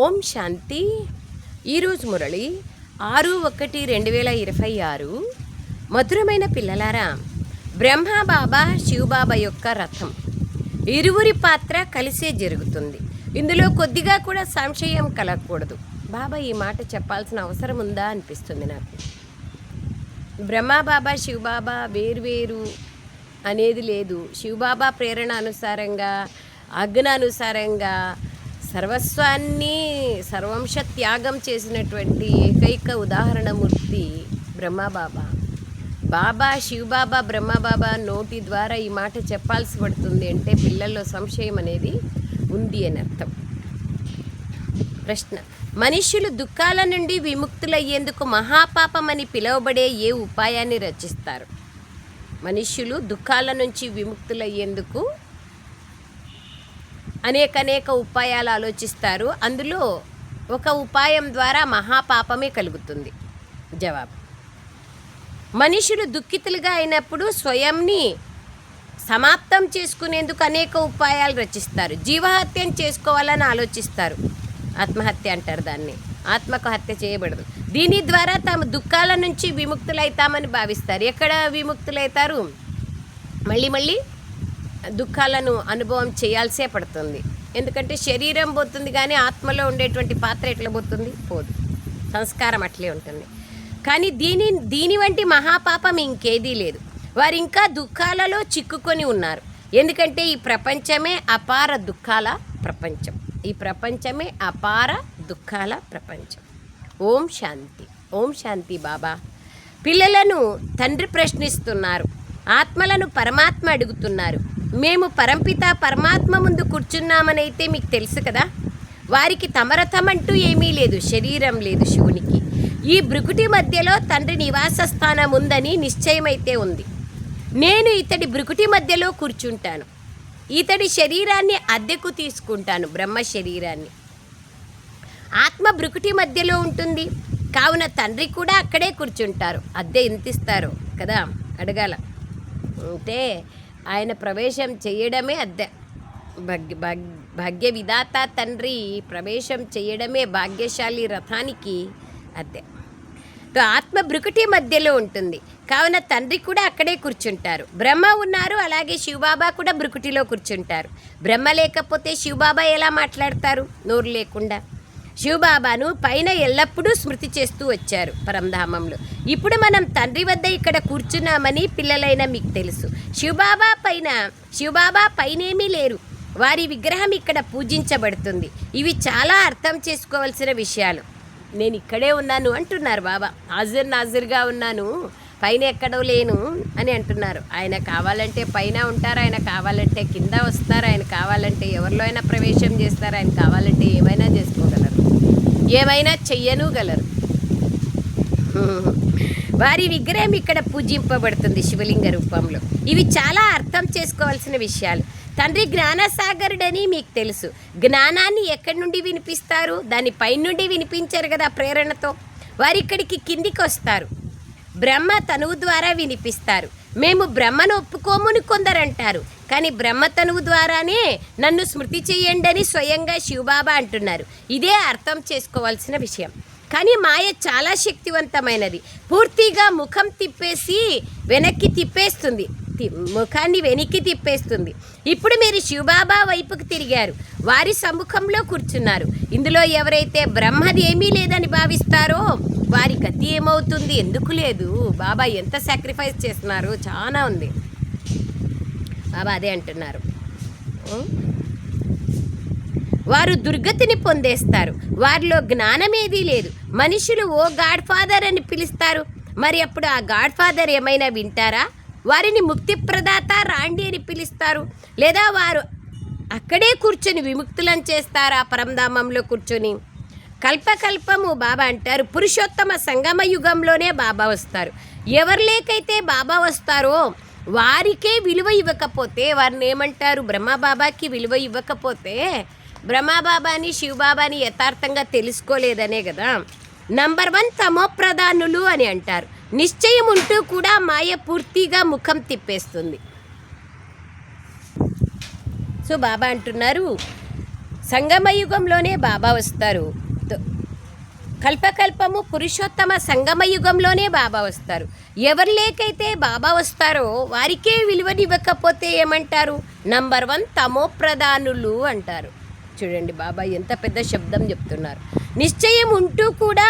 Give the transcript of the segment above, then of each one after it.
ఓం శాంతి. ఈరోజు మురళి 6/1/2026. మధురమైన పిల్లలారా, బ్రహ్మబాబా శివబాబా యొక్క రథం ఇరువురి పాత్ర కలిసే జరుగుతుంది. ఇందులో కొద్దిగా కూడా సంశయం కలగకూడదు. బాబా ఈ మాట చెప్పాల్సిన అవసరం ఉందా అనిపిస్తుంది నాకు. బ్రహ్మబాబా శివబాబా వేరువేరు అనేది లేదు. శివబాబా ప్రేరణ అనుసారంగా, ఆజ్ఞానుసారంగా సర్వస్వాన్ని సర్వంశ త్యాగం చేసినటువంటి ఏకైక ఉదాహరణమూర్తి బ్రహ్మబాబా. బాబా శివబాబా బ్రహ్మబాబా నోటి ద్వారా ఈ మాట చెప్పాల్సి పడుతుంది అంటే పిల్లల్లో సంశయం అనేది ఉంది అని అర్థం. ప్రశ్న: మనుష్యులు దుఃఖాల నుండి విముక్తులయ్యేందుకు మహాపాపం అని పిలువబడే ఏ ఉపాయాన్ని రచిస్తారు? మనుష్యులు దుఃఖాల నుంచి విముక్తులయ్యేందుకు అనేక ఉపాయాలు ఆలోచిస్తారు. అందులో ఒక ఉపాయం ద్వారా మహాపాపమే కలుగుతుంది. జవాబు: మనుషులు దుఃఖితులుగా అయినప్పుడు స్వయంని సమాప్తం చేసుకునేందుకు అనేక ఉపాయాలు రచిస్తారు. జీవహత్యం చేసుకోవాలని ఆలోచిస్తారు. ఆత్మహత్య అంటారు దాన్ని. ఆత్మకు హత్య చేయబడదు. దీని ద్వారా తాము దుఃఖాల నుంచి విముక్తులైతామని భావిస్తారు. ఎక్కడ విముక్తులైతారు? మళ్ళీ దుఃఖాలను అనుభవం చేయాల్సే పడుతుంది. ఎందుకంటే శరీరం పోతుంది కానీ ఆత్మలో ఉండేటువంటి పాత్ర ఎట్లా పోతుంది? పోదు. సంస్కారం అట్లే ఉంటుంది. కానీ దీని వంటి మహాపాపం ఇంకేదీ లేదు. వారు ఇంకా దుఃఖాలలో చిక్కుకొని ఉన్నారు. ఎందుకంటే ఈ ప్రపంచమే అపార దుఃఖాల ప్రపంచం. ఈ ప్రపంచమే అపార దుఃఖాల ప్రపంచం. ఓం శాంతి. ఓం శాంతి. బాబా పిల్లలను తండ్రి ప్రశ్నిస్తున్నారు. ఆత్మలను పరమాత్మ అడుగుతున్నారు. మేము పరంపిత పరమాత్మ ముందు కూర్చున్నామనైతే మీకు తెలుసు కదా. వారికి తమరథం అంటూ ఏమీ లేదు. శరీరం లేదు శివునికి. ఈ భృకుటి మధ్యలో తండ్రి నివాస స్థానం ఉందని నిశ్చయమైతే ఉంది. నేను ఇతడి భృకుటి మధ్యలో కూర్చుంటాను. ఇతడి శరీరాన్ని అద్దెకు తీసుకుంటాను, బ్రహ్మ శరీరాన్ని. ఆత్మ భృకుటి మధ్యలో ఉంటుంది కావున తండ్రి కూడా అక్కడే కూర్చుంటారు. అద్దె ఎంత ఇస్తారో కదా అడగాల. అంటే ఆయన ప్రవేశం చేయడమే అద్దె. భాగ్య విధాత తండ్రి ప్రవేశం చేయడమే భాగ్యశాలి రథానికి అద్దె. ఆత్మ భృకుటి మధ్యలో ఉంటుంది కావున తండ్రి కూడా అక్కడే కూర్చుంటారు. బ్రహ్మ ఉన్నారు, అలాగే శివబాబా కూడా భృకుటిలో కూర్చుంటారు. బ్రహ్మ లేకపోతే శివబాబా ఎలా మాట్లాడతారు? నోరు లేకుండా. శివబాబాను పైన ఎల్లప్పుడూ స్మృతి చేస్తూ వచ్చారు పరంధామంలో. ఇప్పుడు మనం తండ్రి వద్ద ఇక్కడ కూర్చున్నామని పిల్లలైన మీకు తెలుసు. శివబాబా పైనేమీ లేరు. వారి విగ్రహం ఇక్కడ పూజించబడుతుంది. ఇవి చాలా అర్థం చేసుకోవాల్సిన విషయాలు. నేను ఇక్కడే ఉన్నాను అంటున్నారు బాబా. నాజర్గా ఉన్నాను, పైన ఎక్కడో లేను అని అంటున్నారు. ఆయన కావాలంటే పైన ఉంటారు, ఆయన కావాలంటే కింద వస్తారు, ఆయన కావాలంటే ఎవరిలో అయినా ప్రవేశం చేస్తారు, ఆయన కావాలంటే ఏమైనా చేసుకోగలరు, ఏమైనా చెయ్యనుగలరు. వారి విగ్రహం ఇక్కడ పూజింపబడుతుంది శివలింగ రూపంలో. ఇవి చాలా అర్థం చేసుకోవాల్సిన విషయాలు. తండ్రి జ్ఞానసాగరుడని మీకు తెలుసు. జ్ఞానాన్ని ఎక్కడి నుండి వినిపిస్తారు? దాని పైనుండి వినిపించారు కదా ప్రేరణతో. వారి ఇక్కడికి కిందికి వస్తారు. బ్రహ్మ తనువు ద్వారా వినిపిస్తారు. మేము బ్రహ్మను ఒప్పుకోముని కొందరంటారు. కానీ బ్రహ్మ తనువు ద్వారానే నన్ను స్మృతి చేయండి అని స్వయంగా శివబాబా అంటున్నారు. ఇదే అర్థం చేసుకోవాల్సిన విషయం. కానీ మాయ చాలా శక్తివంతమైనది. పూర్తిగా ముఖం తిప్పేసి వెనక్కి తిప్పేస్తుంది, ముఖాన్ని వెనక్కి తిప్పేస్తుంది. ఇప్పుడు మీరు శివబాబా వైపుకి తిరిగారు, వారి సమ్ముఖంలో కూర్చున్నారు. ఇందులో ఎవరైతే బ్రహ్మది ఏమీ లేదని భావిస్తారో వారి గతి ఏమవుతుంది? ఎందుకు లేదు? బాబా ఎంత సాక్రిఫైస్ చేస్తున్నారు, చాలా ఉంది. బాబా అదే అంటున్నారు. వారు దుర్గతిని పొందేస్తారు. వారిలో జ్ఞానమేదీ లేదు. మనుషులు ఓ గాడ్ ఫాదర్ అని పిలుస్తారు. మరి అప్పుడు ఆ గాడ్ ఫాదర్ ఏమైనా వింటారా? వారిని ముక్తి ప్రదాత రాండి అని పిలుస్తారు. లేదా వారు అక్కడే కూర్చొని విముక్తులను చేస్తారా? పరంధామంలో కూర్చొని కల్పకల్పము బాబా అంటారు. పురుషోత్తమ సంగమ యుగంలోనే బాబా వస్తారు. ఎవరు లేకైతే బాబా వస్తారో వారికే విలువ ఇవ్వకపోతే వారిని ఏమంటారు? బ్రహ్మబాబాకి విలువ ఇవ్వకపోతే బ్రహ్మబాబాని శివబాబాని యథార్థంగా తెలుసుకోలేదనే కదా. నంబర్ 1 తమోప్రధానులు అని అంటారు. నిశ్చయం ఉంటూ కూడా మాయ పూర్తిగా ముఖం తిప్పేస్తుంది. సో బాబా అంటున్నారు, సంగమయుగంలోనే బాబా వస్తారు. కల్పకల్పము పురుషోత్తమ సంగమయుగంలోనే బాబా వస్తారు. ఎవరు లేకైతే బాబా వస్తారో వారికే విలువనివ్వకపోతే ఏమంటారు? నంబర్ 1 తమో ప్రధానులు అంటారు. చూడండి బాబా ఎంత పెద్ద శబ్దం చెప్తున్నారు. నిశ్చయం ఉంటూ కూడా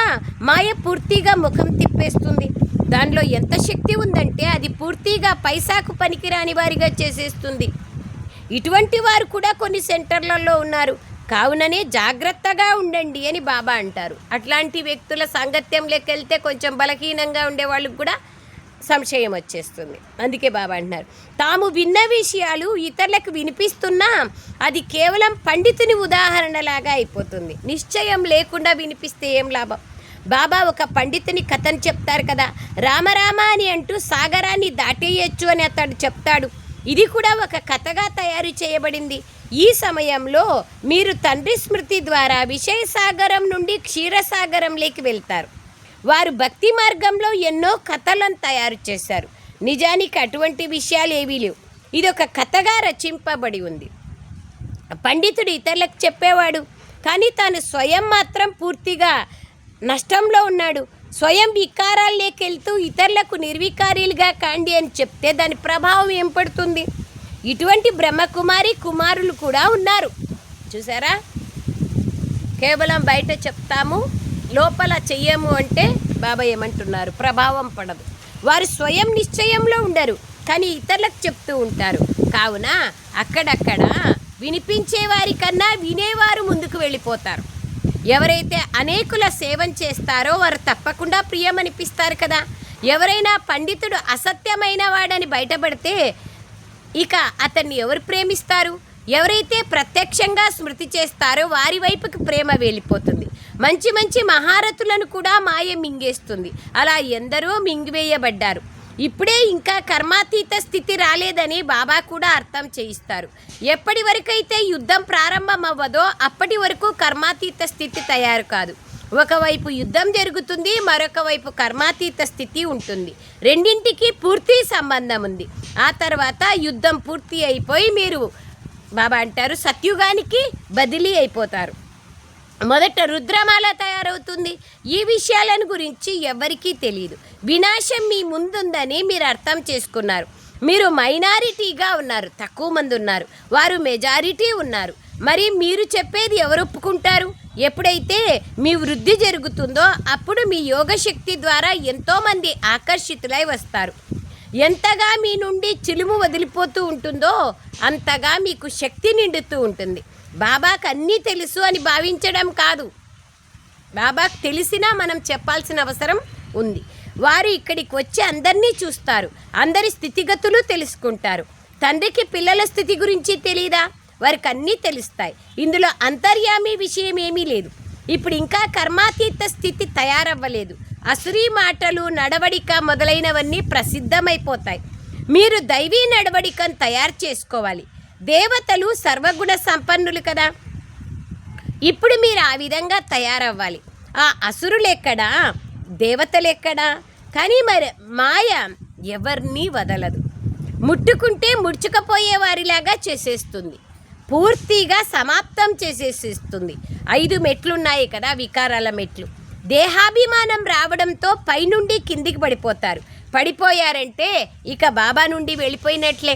మాయ పూర్తిగా ముఖం తిప్పేస్తుంది. దానిలో ఎంత శక్తి ఉందంటే అది పూర్తిగా పైసాకు పనికిరాని వారిగా చేసేస్తుంది. ఇటువంటి వారు కూడా కొన్ని సెంటర్లలో ఉన్నారు. కావుననే జాగ్రత్తగా ఉండండి అని బాబా అంటారు. అట్లాంటి వ్యక్తుల సాంగత్యంలోకి వెళ్తే కొంచెం బలహీనంగా ఉండే వాళ్ళకు కూడా సంశయం వచ్చేస్తుంది. అందుకే బాబా అంటున్నారు, తాము విన్న విషయాలు ఇతరులకు వినిపిస్తున్నా అది కేవలం పండితుని ఉదాహరణలాగా అయిపోతుంది. నిశ్చయం లేకుండా వినిపిస్తే ఏం లాభం? బాబా ఒక పండితుని కథను చెప్తారు కదా, రామరామ అని అంటూ సాగరాన్ని దాటేయచ్చు అని అతడు చెప్తాడు. ఇది కూడా ఒక కథగా తయారు చేయబడింది. ఈ సమయంలో మీరు తండ్రి స్మృతి ద్వారా విషయసాగరం నుండి క్షీరసాగరంలోకి వెళ్తారు. వారు భక్తి మార్గంలో ఎన్నో కథలను తయారు చేశారు. నిజానికి అటువంటి విషయాలు ఏవీ లేవు. ఇది ఒక కథగా రచింపబడి ఉంది. పండితుడు ఇతరులకు చెప్పేవాడు, కానీ తాను స్వయం మాత్రం పూర్తిగా నష్టంలో ఉన్నాడు. స్వయం వికారాల్లోకి వెళ్తూ ఇతరులకు నిర్వికారీలుగా కాండి అని చెప్తే దాని ప్రభావం ఏం పడుతుంది? ఇటువంటి బ్రహ్మకుమారి కుమారులు కూడా ఉన్నారు. చూసారా, కేవలం బయట చెప్తాము లోపల చెయ్యము అంటే బాబా ఏమంటున్నారు? ప్రభావం పడదు. వారు స్వయం నిశ్చయంలో ఉండరు, కానీ ఇతరులకు చెప్తూ ఉంటారు. కావున అక్కడక్కడ వినిపించే వారికన్నా వినేవారు ముందుకు వెళ్ళిపోతారు. ఎవరైతే అనేకుల సేవం చేస్తారో వారు తప్పకుండా ప్రియమనిపిస్తారు కదా. ఎవరైనా పండితుడు అసత్యమైన వాడని బయటపడితే ఇక అతన్ని ఎవరు ప్రేమిస్తారు? ఎవరైతే ప్రత్యక్షంగా స్మృతి చేస్తారో వారి వైపుకి ప్రేమ వెళ్ళిపోతుంది. మంచి మంచి మహారథులను కూడా మాయ మింగేస్తుంది. అలా ఎందరో మింగివేయబడ్డారు. ఇప్పుడే ఇంకా కర్మాతీత స్థితి రాలేదని బాబా కూడా అర్థం చేయిస్తారు. ఎప్పటి వరకైతే యుద్ధం ప్రారంభం అవ్వదో అప్పటి వరకు కర్మాతీత స్థితి తయారు కాదు. ఒకవైపు యుద్ధం జరుగుతుంది, మరొక వైపు కర్మాతీత స్థితి ఉంటుంది. రెండింటికి పూర్తి సంబంధం ఉంది. ఆ తర్వాత యుద్ధం పూర్తి అయిపోయి మీరు బాబా అంటారు సత్యుగానికి బదిలీ అయిపోతారు. మొదట రుద్రమాల తయారవుతుంది. ఈ విషయాలను గురించి ఎవరికీ తెలియదు. వినాశం మీ ముందుందని మీరు అర్థం చేసుకున్నారు. మీరు మైనారిటీగా ఉన్నారు, తక్కువ మంది ఉన్నారు. వారు మెజారిటీ ఉన్నారు. మరి మీరు చెప్పేది ఎవరు ఒప్పుకుంటారు? ఎప్పుడైతే మీ వృద్ధి జరుగుతుందో అప్పుడు మీ యోగశక్తి ద్వారా ఎంతోమంది ఆకర్షితులై వస్తారు. ఎంతగా మీ నుండి చిలుము వదిలిపోతూ ఉంటుందో అంతగా మీకు శక్తి నిండుతూ ఉంటుంది. బాబాకు అన్నీ తెలుసు అని భావించడం కాదు. బాబాకు తెలిసినా మనం చెప్పాల్సిన అవసరం ఉంది. వారు ఇక్కడికి వచ్చి అందరినీ చూస్తారు, అందరి స్థితిగతులు తెలుసుకుంటారు. తండ్రికి పిల్లల స్థితి గురించి తెలీదా? వారికి అన్నీ తెలుస్తాయి. ఇందులో అంతర్యామి విషయం ఏమీ లేదు. ఇప్పుడు ఇంకా కర్మాతీత స్థితి తయారవ్వలేదు. అసురీ మాటలు, నడవడిక మొదలైనవన్నీ ప్రసిద్ధమైపోతాయి. మీరు దైవీ నడవడికను తయారు చేసుకోవాలి. దేవతలు సర్వగుణ సంపన్నులు కదా. ఇప్పుడు మీరు ఆ విధంగా తయారవ్వాలి. ఆ అసురులెక్కడా, దేవతలెక్కడా? కానీ మరి మాయ ఎవరినీ వదలదు. ముట్టుకుంటే ముడుచుకపోయే వారిలాగా చేసేస్తుంది. పూర్తిగా సమాప్తం చేసేసేస్తుంది. 5 మెట్లున్నాయి కదా, వికారాల మెట్లు. దేహాభిమానం రావడంతో పైనుండి కిందికి పడిపోతారు. పడిపోయారంటే ఇక బాబా నుండి వెళ్ళిపోయినట్లే.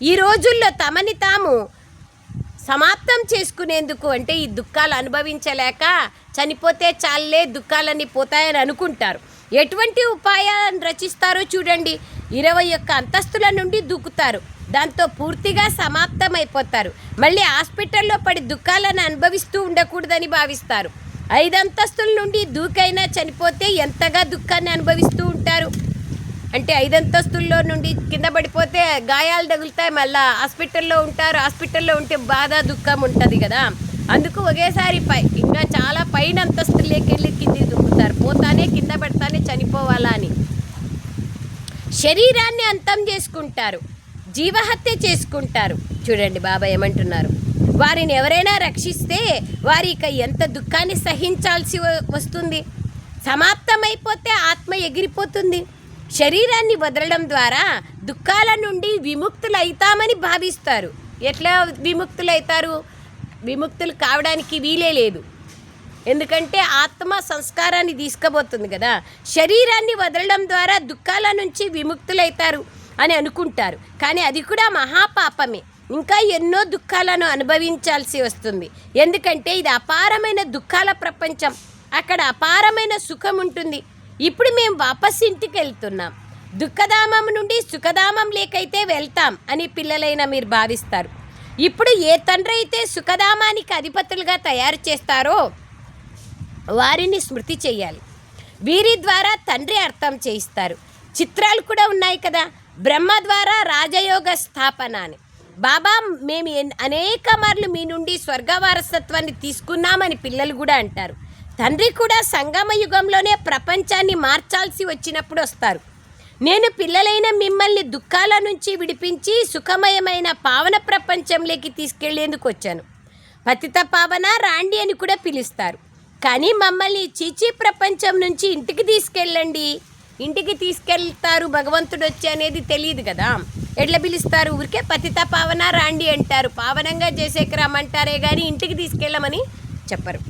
ఈ రోజుల్లో తమని తాము సమాప్తం చేసుకునేందుకు అంటే ఈ దుఃఖాలు అనుభవించలేక చనిపోతే చాలే దుఃఖాలన్నీ పోతాయని అనుకుంటారు. ఎటువంటి ఉపాయాలను రచిస్తారో చూడండి. 21 అంతస్తుల నుండి దూకుతారు. దాంతో పూర్తిగా సమాప్తం అయిపోతారు. మళ్ళీ హాస్పిటల్లో పడి దుఃఖాలను అనుభవిస్తూ ఉండకూడదని భావిస్తారు. 5 అంతస్తుల నుండి దూకైనా చనిపోతే ఎంతగా దుఃఖాన్ని అనుభవిస్తూ ఉంటారు. అంటే 5 అంతస్తుల్లో నుండి కింద పడిపోతే గాయాలు తగులుతాయి, మళ్ళీ హాస్పిటల్లో ఉంటారు. హాస్పిటల్లో ఉంటే బాధ దుఃఖం ఉంటుంది కదా. అందుకు ఒకేసారి ఇంకా చాలా పైన అంతస్తుల్లోకి వెళ్ళి కిందికి దుక్కుతారు. పోతానే కింద పడతానే చనిపోవాలా అని శరీరాన్ని అంతం చేసుకుంటారు, జీవహత్య చేసుకుంటారు. చూడండి బాబా ఏమంటున్నారు, వారిని ఎవరైనా రక్షిస్తే వారి ఇక ఎంత దుఃఖాన్ని సహించాల్సి వస్తుంది. సమాప్తమైపోతే ఆత్మ ఎగిరిపోతుంది. శరీరాన్ని వదలడం ద్వారా దుఃఖాల నుండి విముక్తులైతామని భావిస్తారు. ఎట్లా విముక్తులైతారు? విముక్తులు కావడానికి వీలే లేదు. ఎందుకంటే ఆత్మ సంస్కారాన్ని తీసుకుపోతుంది కదా. శరీరాన్ని వదలడం ద్వారా దుఃఖాల నుంచి విముక్తులైతారు అని అనుకుంటారు, కానీ అది కూడా మహాపాపమే. ఇంకా ఎన్నో దుఃఖాలను అనుభవించాల్సి వస్తుంది. ఎందుకంటే ఇది అపారమైన దుఃఖాల ప్రపంచం, అక్కడ అపారమైన సుఖం ఉంటుంది. ఇప్పుడు మేము వాపస్ ఇంటికి వెళ్తున్నాం, దుఃఖధామం నుండి సుఖధామం లేకైతే వెళ్తాం అని పిల్లలైన మీరు భావిస్తారు. ఇప్పుడు ఏ తండ్రి అయితే సుఖధామానికి అధిపతులుగా తయారు చేస్తారో వారిని స్మృతి చేయాలి. వీరి ద్వారా తండ్రి అర్థం చేయిస్తారు. చిత్రాలు కూడా ఉన్నాయి కదా, బ్రహ్మ ద్వారా రాజయోగ స్థాపన అని. బాబా మేము అనేక మార్లు మీ నుండి స్వర్గ వారసత్వాన్ని తీసుకున్నామని పిల్లలు కూడా అంటారు. తండ్రి కూడా సంగమ యుగంలోనే ప్రపంచాన్ని మార్చాల్సి వచ్చినప్పుడు వస్తారు. నేను పిల్లలైన మిమ్మల్ని దుఃఖాల నుంచి విడిపించి సుఖమయమైన పావన ప్రపంచంలోకి తీసుకెళ్లేందుకు వచ్చాను. పతిత పావన రాండి అని కూడా పిలుస్తారు. కానీ మమ్మల్ని చీచీ ప్రపంచం నుంచి ఇంటికి తీసుకెళ్ళండి, ఇంటికి తీసుకెళ్తారు భగవంతుడు వచ్చి అనేది తెలియదు కదా. ఎట్లా పిలుస్తారు? ఊరికే పతిత పావన రాండి అంటారు, పావనంగా చేసేకి రమ్మంటారే కానీ ఇంటికి తీసుకెళ్ళమని చెప్పరు.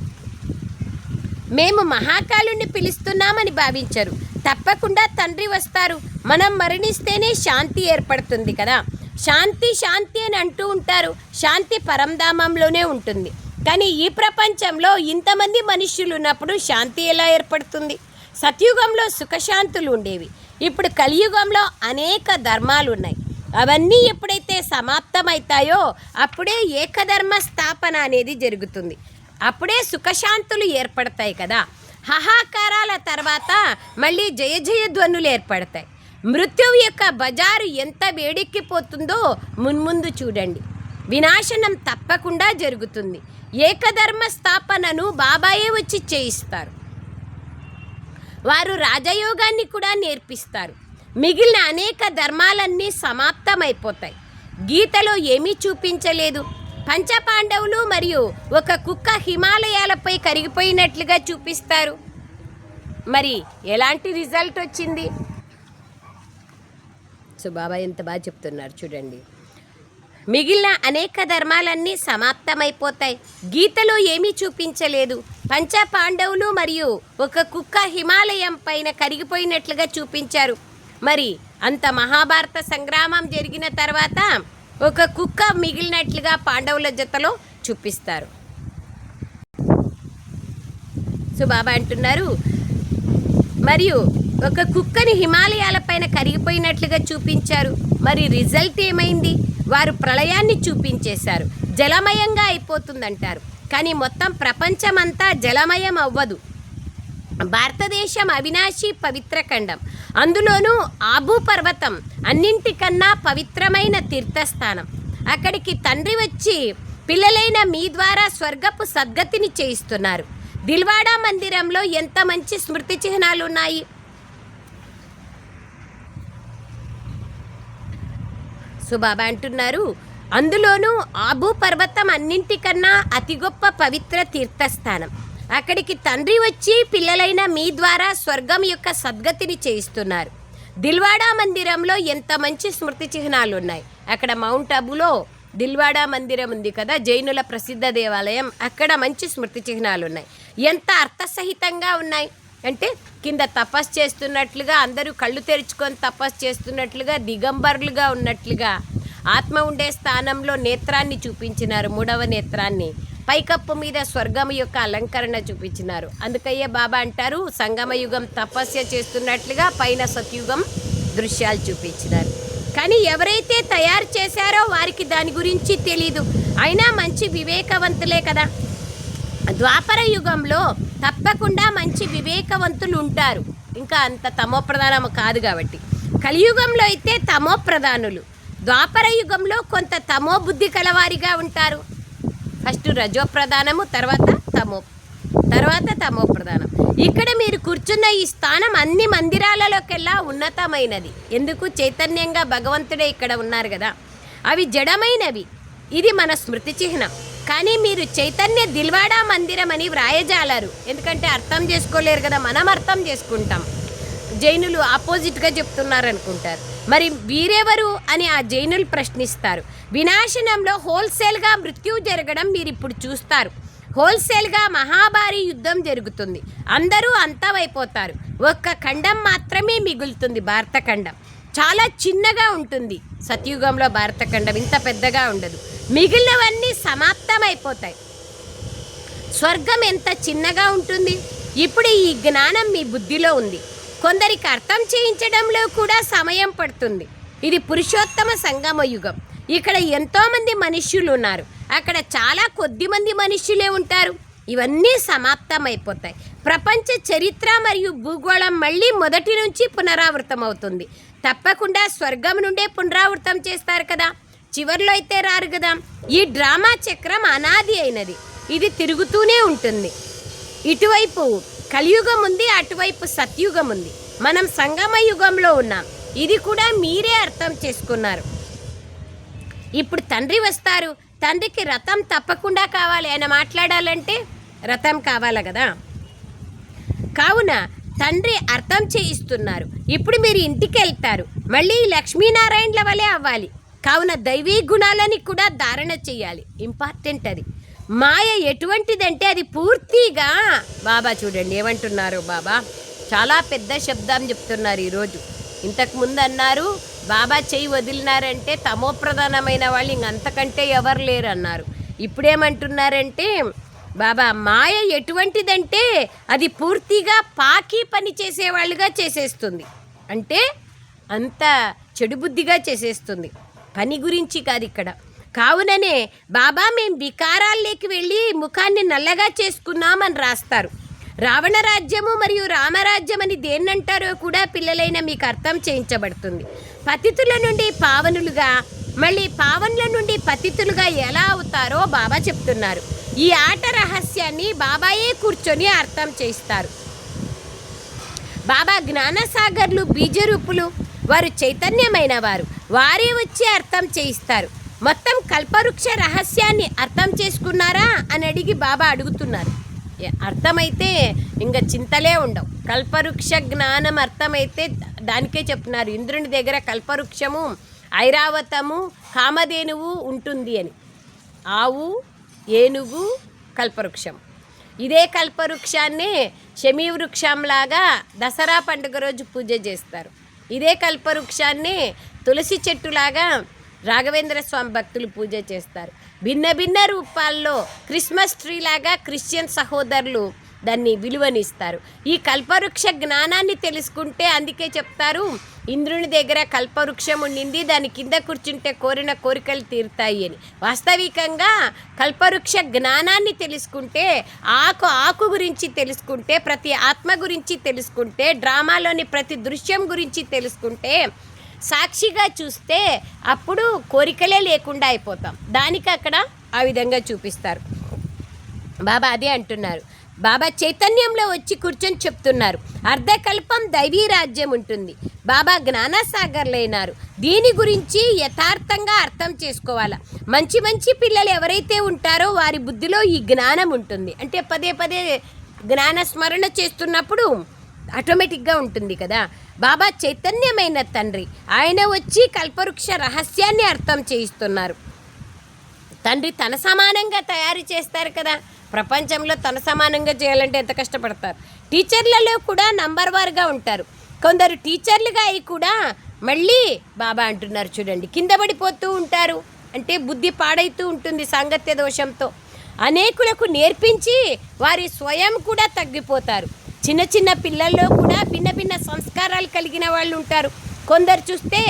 మేము మహాకాలుని పిలుస్తున్నామని భావించరు. తప్పకుండా తండ్రి వస్తారు. మనం మరణిస్తేనే శాంతి ఏర్పడుతుంది కదా. శాంతి శాంతి అని అంటూ ఉంటారు, శాంతి పరంధామంలోనే ఉంటుంది. కానీ ఈ ప్రపంచంలో ఇంతమంది మనుష్యులు ఉన్నప్పుడు శాంతి ఎలా ఏర్పడుతుంది? సత్యుగంలో సుఖశాంతులు ఉండేవి, ఇప్పుడు కలియుగంలో అనేక ధర్మాలు ఉన్నాయి. అవన్నీ ఎప్పుడైతే సమాప్తమవుతాయో అప్పుడే ఏకధర్మ స్థాపన అనేది జరుగుతుంది, అప్పుడే సుఖశాంతులు ఏర్పడతాయి కదా. హాహాకారాల తర్వాత మళ్ళీ జయ జయ ధ్వనులు ఏర్పడతాయి. మృత్యువు యొక్క బజారు ఎంత వేడెక్కిపోతుందో మున్ముందు చూడండి. వినాశనం తప్పకుండా జరుగుతుంది. ఏకధర్మ స్థాపనను బాబాయే వచ్చి చేయిస్తారు. వారు రాజయోగాన్ని కూడా నేర్పిస్తారు. మిగిలిన అనేక ధర్మాలన్నీ సమాప్తమైపోతాయి. గీతలో ఏమీ చూపించలేదు. పంచపాండవులు మరియు ఒక కుక్క హిమాలయాలపై కరిగిపోయినట్లుగా చూపిస్తారు. మరి ఎలాంటి రిజల్ట్ వచ్చింది? సో బాబా ఎంత బాగా చెప్తున్నారు చూడండి. మిగిలిన అనేక ధర్మాలన్నీ సమాప్తమైపోతాయి. గీతలో ఏమీ చూపించలేదు. పంచపాండవులు మరియు ఒక కుక్క హిమాలయం పైన కరిగిపోయినట్లుగా చూపించారు. మరి అంత మహాభారత సంగ్రామం జరిగిన తర్వాత ఒక కుక్క మిగిలినట్లుగా పాండవుల జతలో చూపిస్తారు. సో బాబా అంటున్నారు, మరియు ఒక కుక్కని హిమాలయాలపైన కరిగిపోయినట్లుగా చూపించారు. మరి రిజల్ట్ ఏమైంది? వారు ప్రళయాన్ని చూపించేశారు. జలమయంగా అయిపోతుందంటారు, కానీ మొత్తం ప్రపంచమంతా జలమయం అవ్వదు. భారతదేశం అవినాశి పవిత్ర ఖండం, అందులోనూ ఆబూ పర్వతం అన్నింటికన్నా పవిత్రమైన తీర్థస్థానం. అక్కడికి తండ్రి వచ్చి పిల్లలైన మీ ద్వారా స్వర్గపు సద్గతిని చేయిస్తున్నారు. దిల్వాడా మందిరంలో ఎంత మంచి స్మృతి చిహ్నాలు ఉన్నాయి. సో బాబా అంటున్నారు, అందులోనూ ఆబూ పర్వతం అన్నింటికన్నా అతి గొప్ప పవిత్ర తీర్థస్థానం. అక్కడికి తండ్రి వచ్చి పిల్లలైన మీ ద్వారా స్వర్గం యొక్క సద్గతిని చేయిస్తున్నారు. దిల్వాడా మందిరంలో ఎంత మంచి స్మృతి చిహ్నాలు ఉన్నాయి. అక్కడ మౌంట్ అబులో దిల్వాడా మందిరం ఉంది కదా, జైనుల ప్రసిద్ధ దేవాలయం. అక్కడ మంచి స్మృతి చిహ్నాలు ఉన్నాయి. ఎంత అర్థసహితంగా ఉన్నాయి అంటే, కింద తపస్సు చేస్తున్నట్లుగా, అందరూ కళ్ళు తెరుచుకొని తపస్సు చేస్తున్నట్లుగా, దిగంబరులుగా ఉన్నట్లుగా, ఆత్మ ఉండే స్థానంలో నేత్రాన్ని చూపించినారు, 3వ నేత్రాన్ని. పైకప్పు మీద స్వర్గం యొక్క అలంకరణ చూపించినారు. అందుకయ్యే బాబా అంటారు, సంగమయుగం తపస్య చేస్తున్నట్లుగా పైన సత్యుగం దృశ్యాలు చూపించినారు. కానీ ఎవరైతే తయారు చేశారో వారికి దాని గురించి తెలీదు. అయినా మంచి వివేకవంతులే కదా. ద్వాపర యుగంలో తప్పకుండా మంచి వివేకవంతులు ఉంటారు, ఇంకా అంత తమో ప్రధానం కాదు కాబట్టి. కలియుగంలో అయితే తమో ప్రధానులు. ద్వాపర యుగంలో కొంత తమో బుద్ధి కలవారిగా ఉంటారు. ఫస్ట్ రజో ప్రధానము, తర్వాత తమో ప్రధానం. ఇక్కడ మీరు కూర్చున్న ఈ స్థానం అన్ని మందిరాలలోకెల్లా ఉన్నతమైనది. ఎందుకు? చైతన్యంగా భగవంతుడే ఇక్కడ ఉన్నారు కదా. అవి జడమైనవి. ఇది మన స్మృతి చిహ్నం. కానీ మీరు చైతన్య దిల్వాడా మందిరం అని వ్రాయజాలారు, ఎందుకంటే అర్థం చేసుకోలేరు కదా. మనం అర్థం చేసుకుంటాం. జైనులు ఆపోజిట్గా చెప్తున్నారు అనుకుంటారు. మరి వీరెవరు అని ఆ జైనులు ప్రశ్నిస్తారు. వినాశనంలో హోల్సేల్గా మృత్యువు జరగడం మీరు ఇప్పుడు చూస్తారు. హోల్సేల్గా మహాభారీ యుద్ధం జరుగుతుంది. అందరూ అంతమైపోతారు. ఒక్క ఖండం మాత్రమే మిగులుతుంది, భారతఖండం. చాలా చిన్నగా ఉంటుంది. సత్యుగంలో భారతఖండం ఇంత పెద్దగా ఉండదు. మిగిలినవన్నీ సమాప్తమైపోతాయి. స్వర్గం ఎంత చిన్నగా ఉంటుంది. ఇప్పుడు ఈ జ్ఞానం మీ బుద్ధిలో ఉంది. కొందరికి అర్థం చేయించడంలో కూడా సమయం పడుతుంది. ఇది పురుషోత్తమ సంగమ యుగం. ఇక్కడ ఎంతోమంది మనుష్యులు ఉన్నారు, అక్కడ చాలా కొద్ది మంది మనుష్యులే ఉంటారు. ఇవన్నీ సమాప్తమైపోతాయి. ప్రపంచ చరిత్ర మరియు భూగోళం మళ్ళీ మొదటి నుంచి పునరావృతం అవుతుంది. తప్పకుండా స్వర్గం నుండే పునరావృతం చేస్తారు కదా, చివరిలో అయితే రారు కదా. ఈ డ్రామా చక్రం అనాది అయినది, ఇది తిరుగుతూనే ఉంటుంది. ఇటువైపు కలియుగం ఉంది, అటువైపు సత్యుగం ఉంది. మనం సంగమ యుగంలో ఉన్నాం. ఇది కూడా మీరే అర్థం చేసుకున్నారు. ఇప్పుడు తండ్రి వస్తారు. తండ్రికి రథం తప్పకుండా కావాలి. ఆయన మాట్లాడాలంటే రథం కావాలి కదా. కావున తండ్రి అర్థం చేయిస్తున్నారు. ఇప్పుడు మీరు ఇంటికి వెళ్తారు. మళ్ళీ లక్ష్మీనారాయణల వలె అవ్వాలి. కావున దైవీ గుణాలని కూడా ధారణ చేయాలి. ఇంపార్టెంట్ అది. మాయ ఎటువంటిదంటే అది పూర్తిగా బాబా చూడండి ఏమంటున్నారు. బాబా చాలా పెద్ద శబ్దం చెప్తున్నారు ఈరోజు. ఇంతకుముందు అన్నారు బాబా చెయ్యి వదిలినారంటే తమోప్రధానమైన వాళ్ళు ఇంకంతకంటే ఎవరు లేరు అన్నారు. ఇప్పుడేమంటున్నారంటే బాబా మాయ ఎటువంటిదంటే అది పూర్తిగా పాకి పని చేసేవాళ్ళుగా చేసేస్తుంది. అంటే అంత చెడు బుద్ధిగా చేసేస్తుంది. పని గురించి కాదు ఇక్కడ. కావుననే బాబా మేము వికారాల్లోకి వెళ్ళి ముఖాన్ని నల్లగా చేసుకున్నామని రాస్తారు. రావణ రాజ్యము మరియు రామరాజ్యం అని దేన్నంటారో కూడా పిల్లలైన మీకు అర్థం చేయించబడుతుంది. పతితుల నుండి పావనులుగా, మళ్ళీ పావనుల నుండి పతితులుగా ఎలా అవుతారో బాబా చెప్తున్నారు. ఈ ఆట రహస్యాన్ని బాబాయే కూర్చొని అర్థం చేయిస్తారు. బాబా జ్ఞానసాగర్లు, బీజరూపులు, వారు చైతన్యమైన వారు. వారే వచ్చి అర్థం చేయిస్తారు. మొత్తం కల్పవృక్ష రహస్యాన్ని అర్థం చేసుకున్నారా అని అడిగి బాబా అడుగుతున్నారు. అర్థమైతే ఇంకా చింతలే ఉండవు. కల్పవృక్ష జ్ఞానం అర్థమైతే దానికే చెప్తున్నారు. ఇంద్రుని దగ్గర కల్పవృక్షము, ఐరావతము, కామధేనువు ఉంటుంది అని. ఆవు, ఏనుగు, కల్పవృక్షం. ఇదే కల్పవృక్షాన్ని శమీ వృక్షంలాగా దసరా పండుగ రోజు పూజ చేస్తారు. ఇదే కల్పవృక్షాన్ని తులసి చెట్టులాగా రాఘవేంద్ర స్వామి భక్తులు పూజ చేస్తారు. భిన్న భిన్న రూపాల్లో క్రిస్మస్ ట్రీ లాగా క్రిస్టియన్ సహోదరులు దాన్ని విలువనిస్తారు. ఈ కల్పవృక్ష జ్ఞానాన్ని తెలుసుకుంటే అందుకే చెప్తారు ఇంద్రుని దగ్గర కల్పవృక్షం ఉండింది, దాని కింద కూర్చుంటే కోరిన కోరికలు తీరుతాయి అని. వాస్తవికంగా కల్పవృక్ష జ్ఞానాన్ని తెలుసుకుంటే, ఆకు గురించి తెలుసుకుంటే, ప్రతి ఆత్మ గురించి తెలుసుకుంటే, డ్రామాలోని ప్రతి దృశ్యం గురించి తెలుసుకుంటే, సాక్షిగా చూస్తే అప్పుడు కోరికలే లేకుండా అయిపోతాం. దానికి అక్కడ ఆ విధంగా చూపిస్తారు. బాబా అదే అంటున్నారు. బాబా చైతన్యంలో వచ్చి కూర్చొని చెప్తున్నారు. అర్ధకల్పం దైవీ రాజ్యం ఉంటుంది. బాబా జ్ఞానసాగర్లైనారు. దీని గురించి యథార్థంగా అర్థం చేసుకోవాలా. మంచి మంచి పిల్లలు ఎవరైతే ఉంటారో వారి బుద్ధిలో ఈ జ్ఞానం ఉంటుంది. అంటే పదే పదే జ్ఞాన స్మరణ చేస్తున్నప్పుడు ఆటోమేటిక్గా ఉంటుంది కదా. బాబా చైతన్యమైన తండ్రి, ఆయన వచ్చి కల్పవృక్ష రహస్యాన్ని అర్థం చేయిస్తున్నారు. తండ్రి తన సమానంగా తయారు చేస్తారు కదా. ప్రపంచంలో తన సమానంగా చేయాలంటే ఎంత కష్టపడతారు. టీచర్లలో కూడా నంబర్ వార్గా ఉంటారు. కొందరు టీచర్లుగా అయి కూడా మళ్ళీ బాబా అంటున్నారు చూడండి కింద పడిపోతూ ఉంటారు. అంటే బుద్ధి పాడైతూ ఉంటుంది సాంగత్య దోషంతో. అనేకులకు నేర్పించి వారి స్వయం కూడా తగ్గిపోతారు. చిన్న చిన్న పిల్లల్లో కూడా భిన్న భిన్న సంస్కారాలు కలిగిన వాళ్ళు ఉంటారు. కొందరు చూస్తే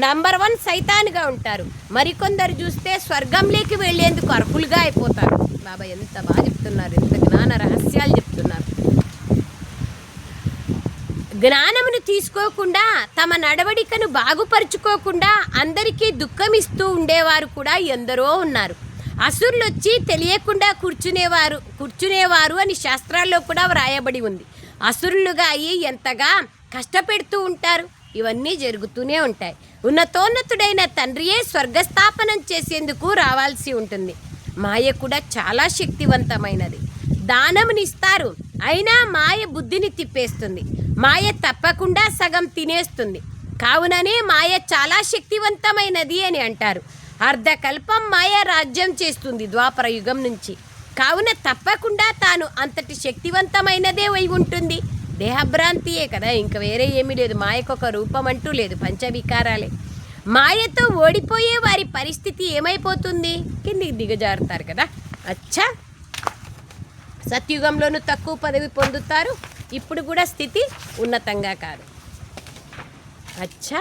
నంబర్ 1 సైతాన్గా ఉంటారు. మరికొందరు చూస్తే స్వర్గంలోకి వెళ్ళేందుకు అర్హులుగా అయిపోతారు. బాబా ఎంత బాగా చెప్తున్నారు, ఎంత జ్ఞాన రహస్యాలు చెప్తున్నారు. జ్ఞానమును తీసుకోకుండా, తమ నడవడికను బాగుపరుచుకోకుండా అందరికీ దుఃఖం ఇస్తూ ఉండేవారు కూడా ఎందరో ఉన్నారు. అసురులు వచ్చి తెలియకుండా కూర్చునేవారు అని శాస్త్రాల్లో కూడా వ్రాయబడి ఉంది. అసురులుగా అయ్యి ఎంతగా కష్టపెడుతూ ఉంటారు. ఇవన్నీ జరుగుతూనే ఉంటాయి. ఉన్నతోన్నతుడైన తండ్రియే స్వర్గస్థాపనం చేసేందుకు రావాల్సి ఉంటుంది. మాయ కూడా చాలా శక్తివంతమైనది. దానమునిస్తారు, అయినా మాయ బుద్ధిని తిప్పేస్తుంది. మాయ తప్పకుండా సగం తినేస్తుంది. కావుననే మాయ చాలా శక్తివంతమైనది అని అంటారు. అర్ధకల్పం మాయ రాజ్యం చేస్తుంది ద్వాపర యుగం నుంచి. కావున తప్పకుండా తాను అంతటి శక్తివంతమైనదే అయి ఉంటుంది. దేహభ్రాంతియే కదా, ఇంకా వేరే ఏమీ లేదు. మాయకొక రూపం అంటూ లేదు, పంచవికారాలే. మాయతో ఓడిపోయే వారి పరిస్థితి ఏమైపోతుంది? కిందికి దిగజారుతారు కదా. అచ్చా, సత్యుగంలోనూ తక్కువ పదవి పొందుతారు, ఇప్పుడు కూడా స్థితి ఉన్నతంగా కాదు. अच्छा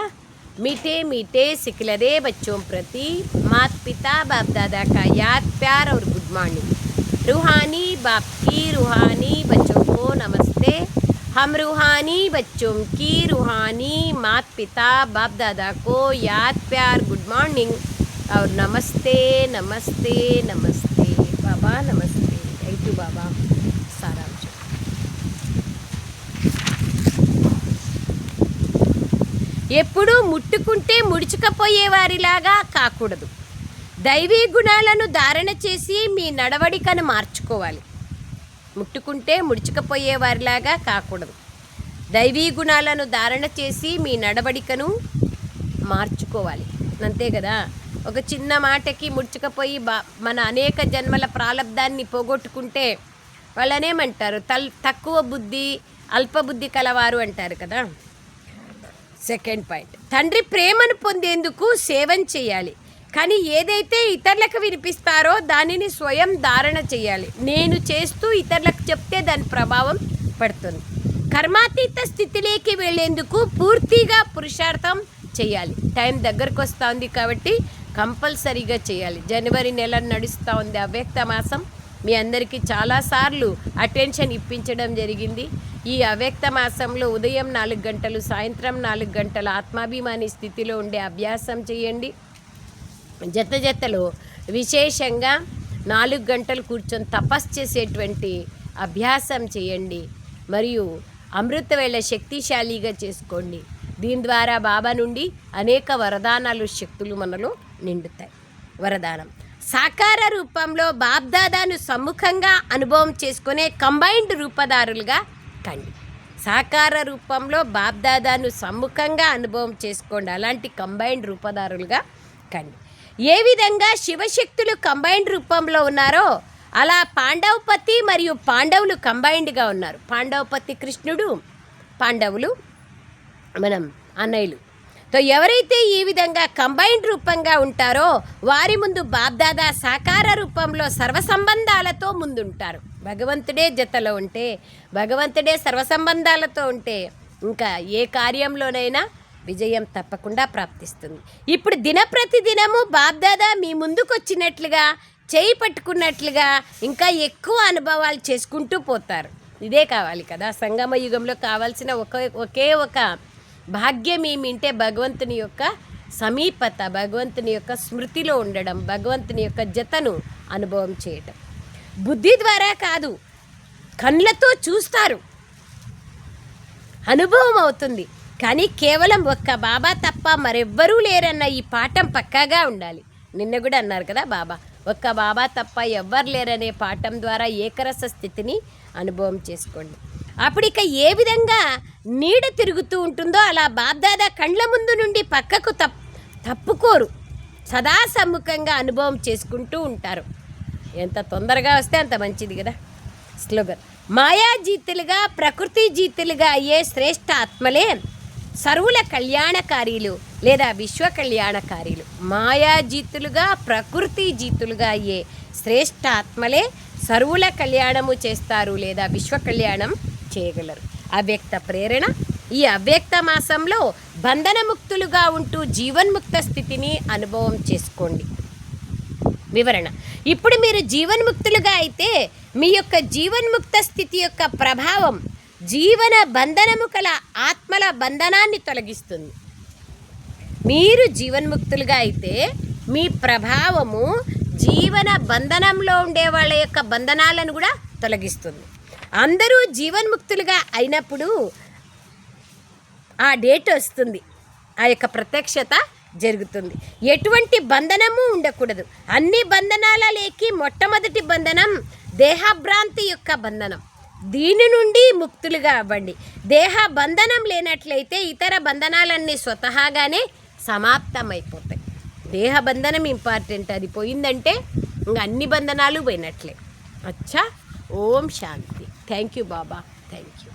मीठे मीठे सिखलरे बच्चों प्रति माता पिता बाप दादा का याद प्यार और गुड मॉर्निंग। रूहानी बाप की रूहानी बच्चों को नमस्ते। हम रूहानी बच्चों की रूहानी माता पिता बाप दादा को याद प्यार गुड मॉर्निंग और नमस्ते नमस्ते नमस्ते। बाबा नमस्ते। थैंक यू बाबा। सारांश ఎప్పుడూ ముట్టుకుంటే ముడుచుకపోయేవారిలాగా కాకూడదు. దైవీ గుణాలను ధారణ చేసి మీ నడవడికను మార్చుకోవాలి. ముట్టుకుంటే ముడుచుకపోయేవారిలాగా కాకూడదు. దైవీ గుణాలను ధారణ చేసి మీ నడవడికను మార్చుకోవాలి. అంతే కదా. ఒక చిన్న మాటకి ముడుచుకపోయి మన అనేక జన్మల ప్రాలబ్ధాన్ని పోగొట్టుకుంటే వాళ్ళనేమంటారు? తక్కువ బుద్ధి, అల్పబుద్ధి కలవారు అంటారు కదా. సెకండ్ పాయింట్, తండ్రి ప్రేమను పొందేందుకు సేవం చేయాలి. కానీ ఏదైతే ఇతరులకు వినిపిస్తారో దానిని స్వయం ధారణ చేయాలి. నేను చేస్తూ ఇతరులకు చెప్తే దాని ప్రభావం పడుతుంది. కర్మాతీత స్థితిలోకి వెళ్ళేందుకు పూర్తిగా పురుషార్థం చేయాలి. టైం దగ్గరకు వస్తూ ఉంది కాబట్టి కంపల్సరీగా చేయాలి. జనవరి నెల నడుస్తూ ఉంది, అవ్యక్త మాసం. మీ అందరికీ చాలాసార్లు అటెన్షన్ ఇప్పించడం జరిగింది. ఈ అవ్యక్త మాసంలో ఉదయం 4 గంటలు, సాయంత్రం 4 గంటల ఆత్మాభిమాని స్థితిలో ఉండే అభ్యాసం చేయండి. జతలో విశేషంగా 4 గంటలు కూర్చొని తపస్సు చేసేటువంటి అభ్యాసం చేయండి. మరియు అమృతవేళ శక్తిశాలిగా చేసుకోండి. దీని ద్వారా బాబా నుండి అనేక వరదానాలు, శక్తులు మనలో నిండుతాయి. వరదానం: సాకార రూపంలో బాబ్దాదాను సమ్ముఖంగా అనుభవం చేసుకునే కంబైన్డ్ రూపదారులుగా కండి. సాకార రూపంలో బాబ్దాదాను సమ్ముఖంగా అనుభవం చేసుకోండి. అలాంటి కంబైన్డ్ రూపదారులుగా కండి. ఏ విధంగా శివశక్తులు కంబైన్డ్ రూపంలో ఉన్నారో అలా పాండవపతి మరియు పాండవులు కంబైన్డ్గా ఉన్నారు. పాండవపతి కృష్ణుడు, పాండవులు మనం అన్నయ్యలు. ఎవరైతే ఈ విధంగా కంబైన్డ్ రూపంగా ఉంటారో వారి ముందు బాబ్దాదా సాకార రూపంలో సర్వసంబంధాలతో ముందుంటారు. భగవంతుడే జతలో ఉంటే, భగవంతుడే సర్వసంబంధాలతో ఉంటే ఇంకా ఏ కార్యంలోనైనా విజయం తప్పకుండా ప్రాప్తిస్తుంది. ఇప్పుడు దినప్రతిదినము బాబ్దాదా మీ ముందుకు వచ్చినట్లుగా, చేయి పట్టుకున్నట్లుగా ఇంకా ఎక్కువ అనుభవాలు చేసుకుంటూ పోతారు. ఇదే కావాలి కదా. సంగమ యుగంలో కావాల్సిన ఒకే ఒక భాగ్యం ఏమింటే భగవంతుని యొక్క సమీపత, భగవంతుని యొక్క స్మృతిలో ఉండడం, భగవంతుని యొక్క జతను అనుభవం చేయటం. బుద్ధి ద్వారా కాదు, కళ్ళతో చూస్తారు, అనుభవం అవుతుంది. కానీ కేవలం ఒక్క బాబా తప్ప మరెవ్వరూ లేరన్న ఈ పాఠం పక్కాగా ఉండాలి. నిన్న కూడా అన్నారు కదా బాబా, ఒక్క బాబా తప్ప ఎవ్వరు లేరనే పాఠం ద్వారా ఏకరస స్థితిని అనుభవం చేసుకోండి. అప్పుడు ఇక ఏ విధంగా నీడ తిరుగుతూ ఉంటుందో అలా బాబ్దాదా కండ్ల ముందు నుండి పక్కకు తప్పుకోరు, సదా సమ్ముఖంగా అనుభవం చేసుకుంటూ ఉంటారు. ఎంత తొందరగా వస్తే అంత మంచిది కదా. స్లోగన్: మాయా జీతులుగా, ప్రకృతి జీతులుగా అయ్యే శ్రేష్ఠ ఆత్మలే సర్వుల కళ్యాణకారీలు లేదా విశ్వ కళ్యాణకారీలు. మాయా జీతులుగా, ప్రకృతి జీతులుగా అయ్యే శ్రేష్ఠ ఆత్మలే సర్వుల కళ్యాణము చేస్తారు లేదా విశ్వ కళ్యాణం చేయగలరు. అవ్యక్త ప్రేరణ: ఈ అవ్యక్త మాసంలో బంధనముక్తులుగా ఉంటూ జీవన్ముక్త స్థితిని అనుభవం చేసుకోండి. వివరణ: ఇప్పుడు మీరు జీవన్ముక్తులుగా అయితే మీ యొక్క జీవన్ముక్త స్థితి యొక్క ప్రభావం జీవన బంధనము కల ఆత్మల బంధనాన్ని తొలగిస్తుంది. మీరు జీవన్ముక్తులుగా అయితే మీ ప్రభావము జీవన బంధనంలో ఉండే వాళ్ళ యొక్క బంధనాలను కూడా తొలగిస్తుంది. అందరూ జీవన్ముక్తులుగా అయినప్పుడు ఆ డేట్ వస్తుంది, ఆ యొక్క ప్రత్యక్షత జరుగుతుంది. ఎటువంటి బంధనము ఉండకూడదు. అన్ని బంధనాలలోకి మొట్టమొదటి బంధనం దేహభ్రాంతి యొక్క బంధనం. దీని నుండి ముక్తులుగా అవ్వండి. దేహ బంధనం లేనట్లయితే ఇతర బంధనాలన్నీ స్వతహాగానే సమాప్తమైపోతాయి. దేహ బంధనం ఇంపార్టెంట్, అది పోయిందంటే ఇంకా అన్ని బంధనాలు పోయినట్లే. అచ్చా, ఓం శాంతి. థ్యాంక్ యూ బాబా, థ్యాంక్ యూ.